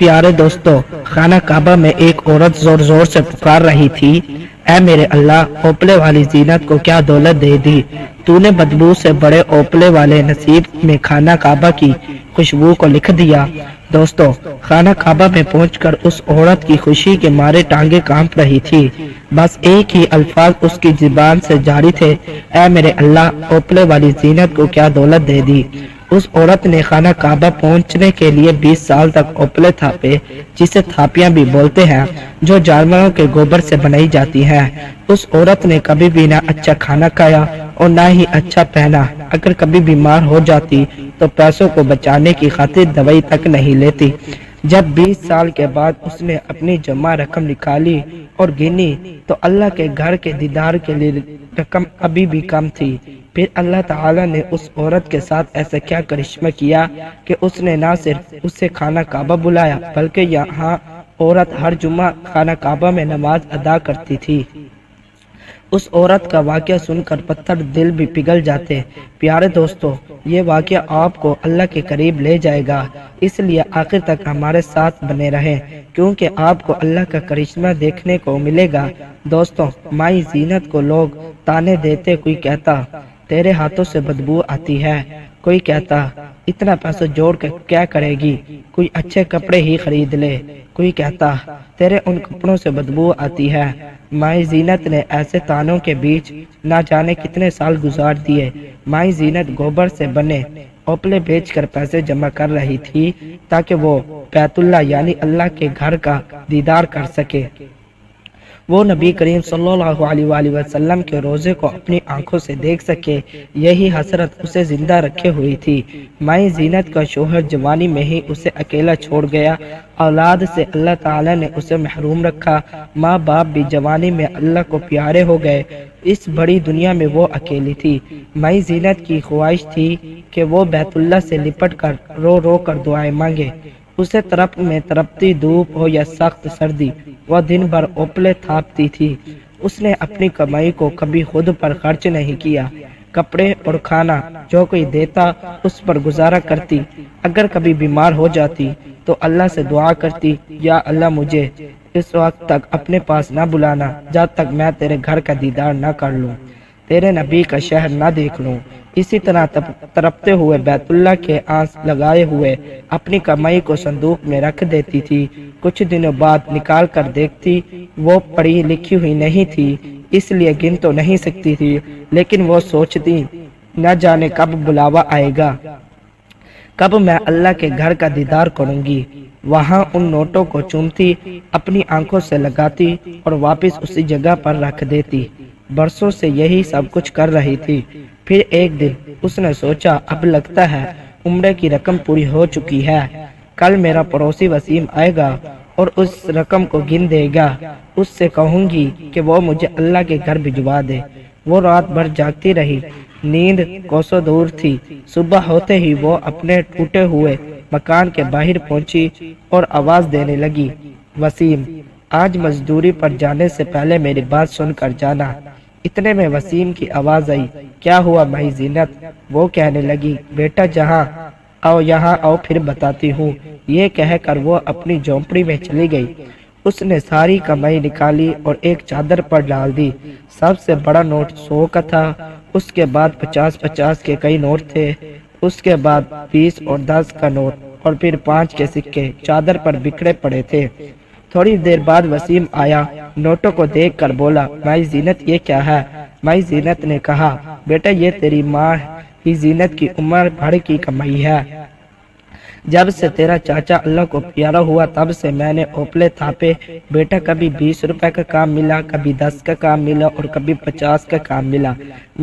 پیارے دوستو، خانہ کعبہ میں ایک عورت زور زور سے پکار رہی تھی، اے میرے اللہ، اوپلے والی زینت کو کیا دولت دے دی، تو نے بدبو سے بڑے اوپلے والے نصیب میں خانہ کعبہ کی خوشبو کو لکھ دیا۔ دوستو، خانہ کعبہ میں پہنچ کر اس عورت کی خوشی کے مارے ٹانگیں کانپ رہی تھی۔ بس ایک ہی الفاظ اس کی زبان سے جاری تھے، اے میرے اللہ، اوپلے والی زینت کو کیا دولت دے دی۔ اس عورت نے خانہ کعبہ پہنچنے کے لیے 20 سال تک اوپلے تھاپے، جسے تھاپیاں بھی بولتے ہیں، جو جانوروں کے گوبر سے بنائی جاتی ہیں۔ اس عورت نے کبھی بھی نہ اچھا کھانا کھایا اور نہ ہی اچھا پہنا۔ اگر کبھی بیمار ہو جاتی تو پیسوں کو بچانے کی خاطر دوائی تک نہیں لیتی۔ جب 20 سال کے بعد اس نے اپنی جمع رقم نکالی اور گنی تو اللہ کے گھر کے دیدار کے لیے رقم ابھی بھی کم تھی۔ پھر اللہ تعالیٰ نے اس عورت کے ساتھ ایسا کیا کرشمہ کیا کہ اس نے نہ صرف اسے خانہ کعبہ بلایا، بلکہ یہاں عورت ہر جمعہ خانہ کعبہ میں نماز ادا کرتی تھی۔ اس عورت کا واقعہ سن کر پتھر دل بھی پگھل جاتے۔ پیارے دوستو، یہ واقعہ آپ کو اللہ کے قریب لے جائے گا، اس لیے آخر تک ہمارے ساتھ بنے رہیں، کیونکہ آپ کو اللہ کا کرشمہ دیکھنے کو ملے گا۔ دوستو، مائی زینت کو لوگ تانے دیتے، کوئی کہتا تیرے ہاتھوں سے بدبو آتی ہے، کوئی کہتا اتنا پیسہ جوڑ کے کیا کرے گی، کوئی اچھے کپڑے ہی خرید لے، کوئی کہتا تیرے ان کپڑوں سے بدبو آتی ہے۔ مائی زینت نے ایسے تانوں کے بیچ نہ جانے کتنے سال گزار دیے۔ مائی زینت گوبر سے بنے اوپلے بیچ کر پیسے جمع کر رہی تھی تاکہ وہ بیت اللہ یعنی اللہ کے گھر کا دیدار کر سکے۔ وہ نبی کریم صلی اللہ علیہ وآلہ وسلم کے روزے کو اپنی آنکھوں سے دیکھ سکے، یہی حسرت اسے زندہ رکھے ہوئی تھی۔ مائی زینت کا شوہر جوانی میں ہی اسے اکیلا چھوڑ گیا، اولاد سے اللہ تعالیٰ نے اسے محروم رکھا، ماں باپ بھی جوانی میں اللہ کو پیارے ہو گئے، اس بڑی دنیا میں وہ اکیلی تھی۔ مائی زینت کی خواہش تھی کہ وہ بیت اللہ سے لپٹ کر رو رو کر دعائیں مانگے۔ اسے طرف میں تڑپتی دھوپ ہو یا سخت سردی، وہ دن بھر اوپلے تھاپتی تھی۔ اس نے اپنی کمائی کو کبھی خود پر خرچ نہیں کیا، کپڑے اور کھانا جو کوئی دیتا اس پر گزارا کرتی۔ اگر کبھی بیمار ہو جاتی تو اللہ سے دعا کرتی، یا اللہ مجھے اس وقت تک اپنے پاس نہ بلانا جب تک میں تیرے گھر کا دیدار نہ کر لوں، تیرے نبی کا شہر نہ دیکھ لوں۔ اسی طرح تڑپتے ہوئے بیت اللہ کے آنس لگائے ہوئے اپنی کمائی کو صندوق میں رکھ دیتی تھی۔ کچھ دنوں بعد نکال کر دیکھتی، وہ پڑھی لکھی ہوئی نہیں تھی، اس لیے گن تو نہیں سکتی تھی، لیکن وہ سوچتی نہ جانے کب بلاوا آئے گا، کب میں اللہ کے گھر کا دیدار کروں گی۔ وہاں ان نوٹوں کو چومتی، اپنی آنکھوں سے لگاتی اور واپس اسی جگہ پر رکھ دیتی۔ برسوں سے یہی سب کچھ کر رہی تھی۔ پھر ایک دن اس نے سوچا، اب لگتا ہے عمرے کی رقم پوری ہو چکی ہے، کل میرا پڑوسی وسیم آئے گا اور اس رقم کو گن دے گا، اس سے کہوں گی کہ وہ مجھے اللہ کے گھر بھجوا دے۔ وہ رات بھر جاگتی رہی، نیند کوسوں دور تھی۔ صبح ہوتے ہی وہ اپنے ٹوٹے ہوئے مکان کے باہر پہنچی اور آواز دینے لگی، وسیم، آج مزدوری پر جانے سے پہلے میری بات سن کر جانا۔ اتنے میں وسیم کی آواز آئی، کیا ہوا مائی زینت؟ وہ کہنے لگی، بیٹا یہاں آؤ پھر بتاتی ہوں۔ یہ کہہ کر وہ اپنی جھونپڑی میں چلی گئی۔ اس نے ساری کمائی نکالی اور ایک چادر پر ڈال دی۔ سب سے بڑا نوٹ 100 کا تھا، اس کے بعد 50 کے کئی نوٹ تھے، اس کے بعد 20 اور 10 کا نوٹ اور پھر 5 کے سکے چادر پر بکھرے پڑے تھے۔ تھوڑی دیر بعد وسیم آیا، نوٹوں کو دیکھ کر بولا، مائی زینت یہ کیا ہے؟ مائی زینت نے کہا، بیٹا یہ تیری ماں ہی زینت کی عمر بھر کی کمائی ہے۔ جب سے تیرا چاچا اللہ کو پیارا ہوا تب سے میں نے اوپلے تھاپے۔ بیٹا کبھی 20 روپے کا کام ملا، کبھی 10 کا کام ملا اور کبھی 50 کا کام ملا۔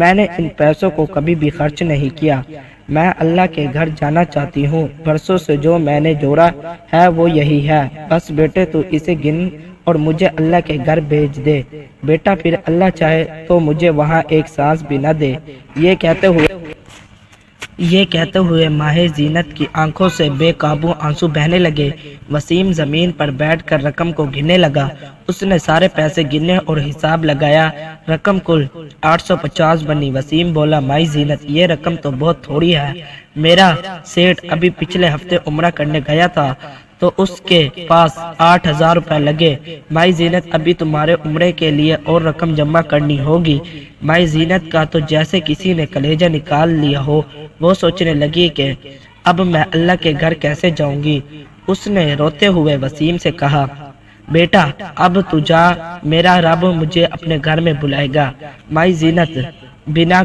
میں نے ان پیسوں کو کبھی بھی خرچ نہیں کیا۔ میں اللہ کے گھر جانا چاہتی ہوں، برسوں سے جو میں نے جوڑا ہے وہ یہی ہے، بس بیٹے تو اسے گن اور مجھے اللہ کے گھر بھیج دے۔ بیٹا پھر اللہ چاہے تو مجھے وہاں ایک سانس بھی نہ دے۔ یہ کہتے ہوئے ماہ زینت کی آنکھوں سے بے قابو آنسو بہنے لگے۔ وسیم زمین پر بیٹھ کر رقم کو گننے لگا۔ اس نے سارے پیسے گنے اور حساب لگایا، رقم کل 850 بنی۔ وسیم بولا، مائی زینت یہ رقم تو بہت تھوڑی ہے، میرا سیٹ ابھی پچھلے ہفتے عمرہ کرنے گیا تھا، تو اس کے پاس 8,000 روپے لگے۔ مائی زینت ابھی تمہارے عمرے کے لیے اور رقم جمع کرنی ہوگی۔ مائی زینت کا تو جیسے کسی نے کلیجہ نکال لیا ہو، وہ سوچنے لگی کہ اب میں اللہ کے گھر کیسے جاؤں گی۔ اس نے روتے ہوئے وسیم سے کہا، بیٹا اب تو جا، میرا رب مجھے اپنے گھر میں بلائے گا۔ مائی زینت بنا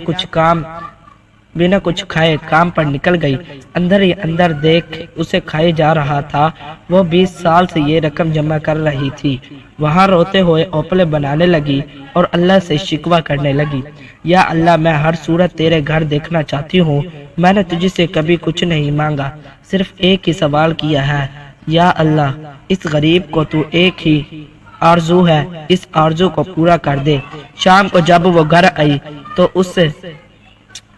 کچھ کھائے کام پر نکل گئی۔ اندر ہی اندر دیکھ اسے کھائے جا رہا تھا، وہ 20 سال سے یہ رقم جمع کر رہی تھی۔ وہاں روتے ہوئے اوپلے بنانے لگی اور اللہ سے شکوہ کرنے لگی، یا اللہ میں ہر صورت تیرے گھر دیکھنا چاہتی ہوں، میں نے تجھ سے کبھی کچھ نہیں مانگا، صرف ایک ہی سوال کیا ہے، یا اللہ اس غریب کو تو ایک ہی آرزو ہے، اس آرزو کو پورا کر دے۔ شام کو جب وہ گھر آئی تو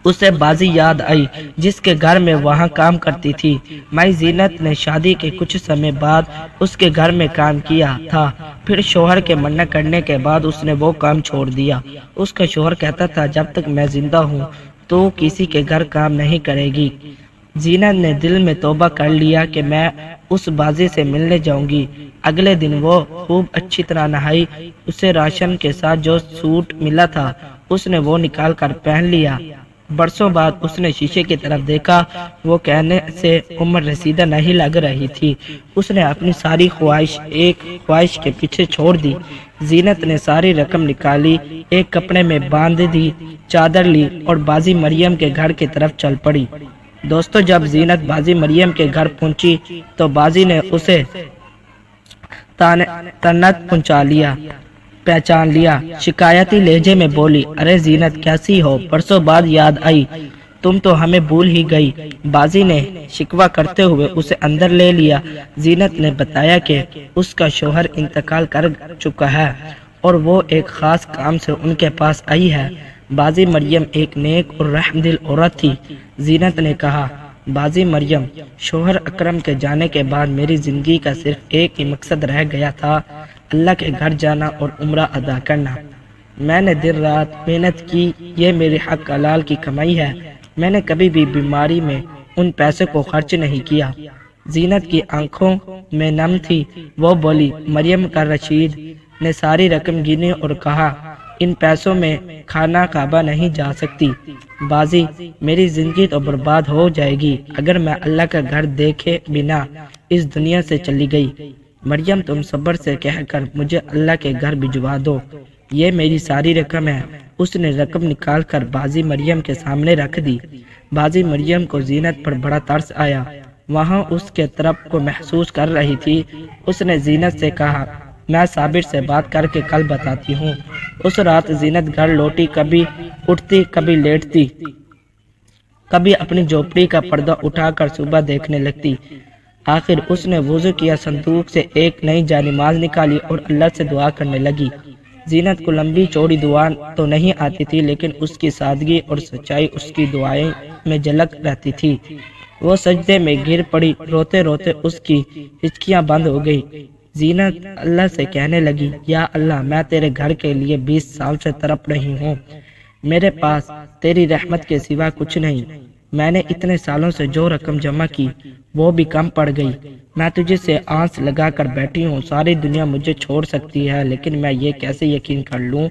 اسے بازی یاد آئی جس کے گھر میں وہاں کام کرتی تھی۔ مائی زینت نے شادی کے کچھ سمے بعد اس کے گھر میں کام کیا تھا، پھر شوہر کے منع کرنے کے بعد اس نے وہ کام چھوڑ دیا۔ اس کا شوہر کہتا تھا جب تک میں زندہ ہوں تو کسی کے گھر کام نہیں کرے گی۔ زینت نے دل میں توبہ کر لیا کہ میں اس بازی سے ملنے جاؤں گی۔ اگلے دن وہ خوب اچھی طرح نہائی، اسے راشن کے ساتھ جو سوٹ ملا تھا اس نے وہ نکال کر پہن لیا۔ برسوں بعد اس نے شیشے کی طرف دیکھا، وہ کہنے سے عمر رسیدہ نہیں لگ رہی تھی۔ اس نے اپنی ساری خواہش ایک خواہش کے پیچھے چھوڑ دی۔ زینت نے ساری رقم نکالی، ایک کپڑے میں باندھ دی، چادر لی اور بازی مریم کے گھر کی طرف چل پڑی۔ دوستو جب زینت بازی مریم کے گھر پہنچی تو بازی نے اسے تنت پہچان لیا، شکایتی لہجے میں بولی، ارے زینت کیسی ہو، برسوں بعد یاد آئی، تم تو ہمیں بھول ہی گئی۔ بازی نے شکوہ کرتے ہوئے اسے اندر لے لیا۔ زینت نے بتایا کہ اس کا شوہر انتقال کر چکا ہے اور وہ ایک خاص کام سے ان کے پاس آئی ہے۔ بازی مریم ایک نیک اور رحم دل عورت تھی۔ زینت نے کہا، بازی مریم، شوہر اکرم کے جانے کے بعد میری زندگی کا صرف ایک ہی مقصد رہ گیا تھا، اللہ کے گھر جانا اور عمرہ ادا کرنا۔ میں نے دن رات محنت کی، یہ میرے حق حلال کی کمائی ہے، میں نے کبھی بھی بیماری میں ان پیسے کو خرچ نہیں کیا۔ زینت کی آنکھوں میں نم تھی، وہ بولی، مریم کا رشید نے ساری رقم گنی اور کہا، ان پیسوں میں خانہ کعبہ نہیں جا سکتی۔ بازی، میری زندگی تو برباد ہو جائے گی اگر میں اللہ کا گھر دیکھے بنا اس دنیا سے چلی گئی۔ مریم تم صبر سے کہہ کر مجھے اللہ کے گھر بھجوا دو، یہ میری ساری رقم ہے۔ اس نے رقم نکال کر بازی مریم کے سامنے رکھ دی۔ بازی مریم کو زینت پر بڑا ترس آیا، وہاں اس کے طرف کو محسوس کر رہی تھی۔ اس نے زینت سے کہا، میں صابر سے بات کر کے کل بتاتی ہوں۔ اس رات زینت گھر لوٹی، کبھی اٹھتی کبھی لیٹتی، کبھی اپنی جھوپڑی کا پردہ اٹھا کر صبح دیکھنے لگتی۔ آخر اس نے وضو کیا، صندوق سے ایک نئی جانماز نکالی اور اللہ سے دعا کرنے لگی۔ زینت کو لمبی چوڑی دعا تو نہیں آتی تھی، لیکن اس کی سادگی اور سچائی اس کی دعائیں میں جھلک رہتی تھی۔ وہ سجدے میں گر پڑی، روتے روتے اس کی ہچکیاں بند ہو گئی۔ زینت اللہ سے کہنے لگی، یا اللہ میں تیرے گھر کے لیے 20 سال سے تڑپ رہی ہوں، میرے پاس تیری رحمت کے سوا کچھ نہیں، میں نے اتنے سالوں سے جو رقم جمع کی وہ بھی کم پڑ گئی، میں تجھے سے آنس لگا کر بیٹھی ہوں، ساری دنیا مجھے چھوڑ سکتی ہے لیکن میں یہ کیسے یقین کر لوں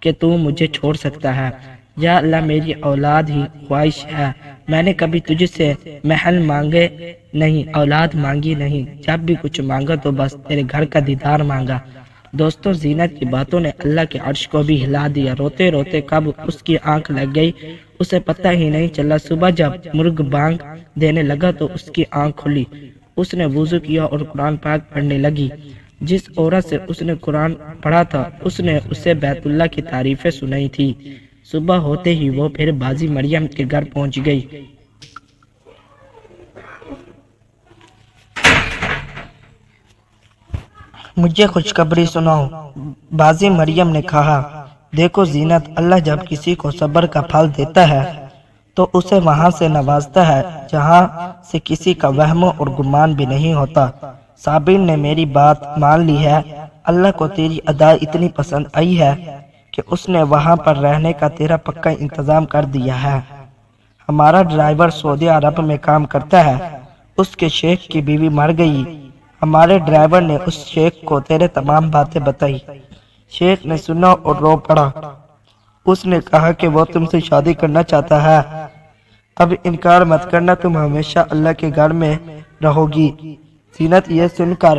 کہ تو مجھے چھوڑ سکتا ہے۔ یا اللہ میری اولاد ہی خواہش ہے، میں نے کبھی تجھ سے محل مانگے نہیں، اولاد مانگی نہیں، جب بھی کچھ مانگا تو بس تیرے گھر کا دیدار مانگا۔ دوستوں زینت کی باتوں نے اللہ کے عرش کو بھی ہلا دیا، روتے روتے کب اس کی آنکھ لگ گئی اسے پتہ ہی نہیں چلا۔ صبح جب مرغ بانگ دینے لگا تو اس کی آنکھ کھلی، اس نے وضو کیا اور قرآن پاک پڑھنے لگی۔ جس عورت سے اس نے قرآن پڑھا تھا اس نے اسے بیت اللہ کی تعریفیں سنائی تھی۔ صبح ہوتے ہی وہ پھر بازی مریم کے گھر پہنچ گئی۔ مجھے خوشخبری سناؤ، بازی مریم نے کہا، دیکھو زینت، اللہ جب کسی کو صبر کا پھل دیتا ہے تو اسے وہاں سے نوازتا ہے جہاں سے کسی کا وہم اور گمان بھی نہیں ہوتا۔ صابر نے میری بات مان لی ہے، اللہ کو تیری ادا اتنی پسند آئی ہے کہ اس نے وہاں پر رہنے کا تیرا پکا انتظام کر دیا ہے۔ ہمارا ڈرائیور سعودی عرب میں کام کرتا ہے، اس کے شیخ کی بیوی مر گئی، ہمارے ڈرائیور نے اس شیخ کو تیرے تمام باتیں بتائی۔ شیخ نے سنا اور رو پڑا۔ اس نے کہا کہ وہ تم سے شادی کرنا چاہتا ہے، اب انکار مت کرنا، تم ہمیشہ اللہ کے گھر میں رہو گی۔ زینت یہ سن کر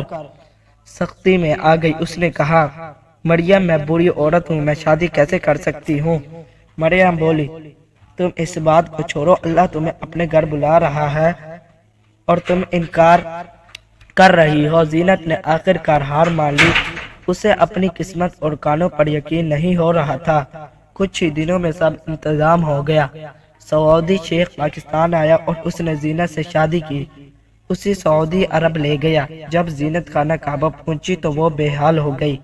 سختی میں آ گئی۔ اس نے کہا مریم میں بری عورت ہوں، میں شادی کیسے کر سکتی ہوں؟ مریم بولی تم اس بات کو چھوڑو، اللہ تمہیں اپنے گھر بلا رہا ہے اور تم انکار کر رہی ہو۔ زینت نے آخر کار ہار مان لی۔ اسے اپنی قسمت اور کانوں پر یقین نہیں ہو رہا تھا۔ کچھ ہی دنوں میں سب انتظام ہو گیا۔ سعودی شیخ پاکستان آیا اور اس نے زینت سے شادی کی، اسی سعودی عرب لے گیا۔ جب زینت خانہ کعبہ پہنچی تو وہ بے حال ہو گئی۔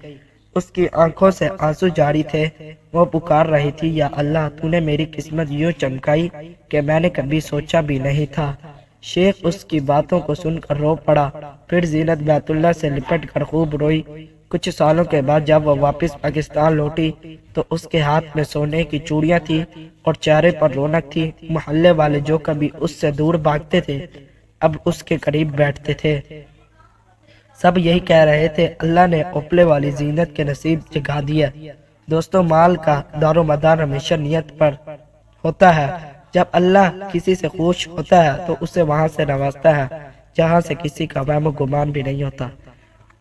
اس کی آنکھوں سے آنسو جاری تھے۔ وہ پکار رہی تھی یا اللہ تو نے میری قسمت یوں چمکائی کہ میں نے کبھی سوچا بھی نہیں تھا۔ شیخ اس کی باتوں کو سن کر رو پڑا۔ پھر زینت بیت اللہ سے لپٹ کر خوب روئی۔ کچھ سالوں کے بعد جب وہ واپس پاکستان لوٹی تو اس کے ہاتھ میں سونے کی چوڑیاں تھی اور چہرے پر رونق تھی۔ محلے والے جو کبھی اس سے دور بھاگتے تھے اب اس کے قریب بیٹھتے تھے۔ سب یہی کہہ رہے تھے اللہ نے اوپلے والی زینت کے نصیب جگا دیا۔ دوستو مال کا دار و مدار ہمیشہ نیت پر ہوتا ہے۔ جب اللہ کسی سے خوش ہوتا ہے تو اسے وہاں سے نوازتا ہے جہاں سے کسی کا وہم و گمان بھی نہیں ہوتا۔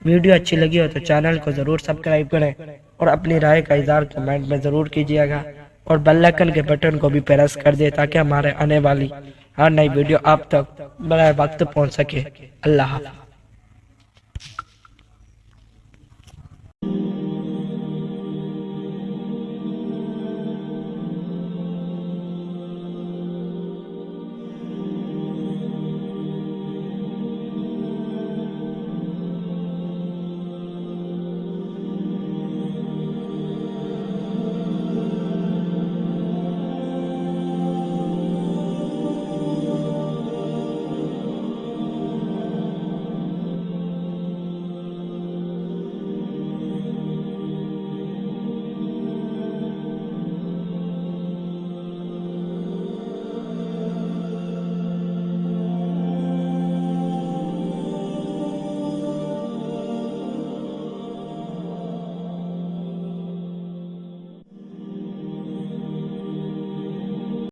ویڈیو اچھی لگی ہو تو چینل کو ضرور سبسکرائب کریں اور اپنی رائے کا اظہار کمنٹ میں ضرور کیجیے گا اور بیل آئیکن کے بٹن کو بھی پریس کر دیں تاکہ ہمارے آنے والی ہر نئی ویڈیو آپ تک برائے وقت پہنچ سکے۔ اللہ حافظ۔